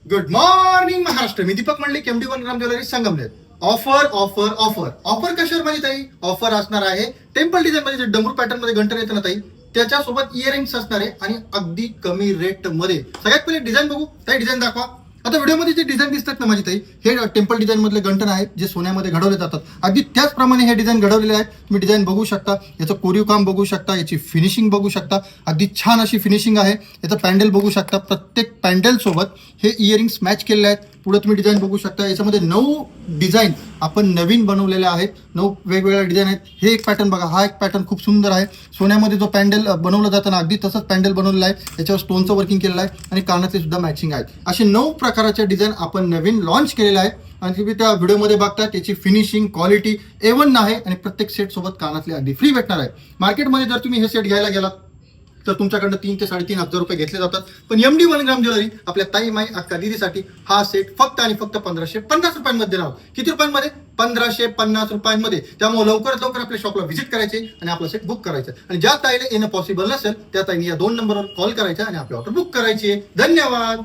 Good morning Maharashtra. मी Deepak Mandlik, MD one gram jewellery Sangamner. Offer offer offer offer कशावर माझी ताई? ऑफर असणार आहे टेम्पल डिझाईन मध्ये जे डमरू पॅटर्न मध्ये घंटन येतं ना ताई, त्याच्यासोबत इयरिंग्स असणार आहे आणि अगदी कमी रेट मध्ये. सगळ्यात पहिले डिझाईन बघू ताई, डिझाईन दाखवा. आता व्हिडिओमध्ये जे डिझाईन दिसतात ना माझी ताई, हे टेम्पल डिझाईन मधले गंठन आहेत जे सोन्यामध्ये घडवले जातात. अगदी त्याचप्रमाणे हे डिझाईन घडवलेले आहेत. तुम्ही डिझाईन बघू शकता, याचं कोरीव काम बघू शकता, याची फिनिशिंग बघू शकता. अगदी छान अशी फिनिशिंग आहे. याचं पॅन्डल बघू शकता. प्रत्येक पॅन्डल सोबत हे इयरिंग्स मॅच केलेले आहेत. पुढे तुम्ही डिझाईन बघू शकता. याच्यामध्ये 9 डिझाईन आपण नवीन बनवलेले आहेत. 9 वेगवेगळ्या डिझाईन आहेत. हे एक पॅटर्न बघा, हा एक पॅटर्न खूप सुंदर आहे. सोन्यामध्ये जो पॅन्डल बनवलं जातं ना, अगदी तसंच पॅन्डल बनवलेलं आहे. याच्यावर स्टोनचं वर्किंग केलेलं आहे आणि कानातले सुद्धा मॅचिंग आहेत. असे 9 प्रकारच्या डिझाईन आपण नवीन लॉन्च केलेल्या आहेत आणि तुम्ही त्या व्हिडिओमध्ये बघता. त्याची फिनिशिंग क्वालिटी A1 आहे आणि प्रत्येक सेट सोबत कानातले अगदी फ्री भेटणार आहे. मार्केटमध्ये जर तुम्ही हे सेट घ्यायला गेलात तर तुमच्याकडनं 3 ते 3.5 हजार रुपये घेतले जातात. पण एमडी वन ग्राम ज्वेलरी आपल्या ताई माई अक्का दिदीसाठी हा सेट फक्त आणि फक्त 1550 रुपयांमध्ये राहतो. किती रुपयांमध्ये? 1550 रुपयांमध्ये. त्यामुळे लवकरात लवकर आपल्या शॉपला व्हिजिट करायचे आणि आपला सेट बुक करायचं. आणि ज्या ताईला येणं पॉसिबल नसेल त्या ताईने या 2 नंबरवर कॉल करायचा आणि आपली ऑर्डर बुक करायची. धन्यवाद.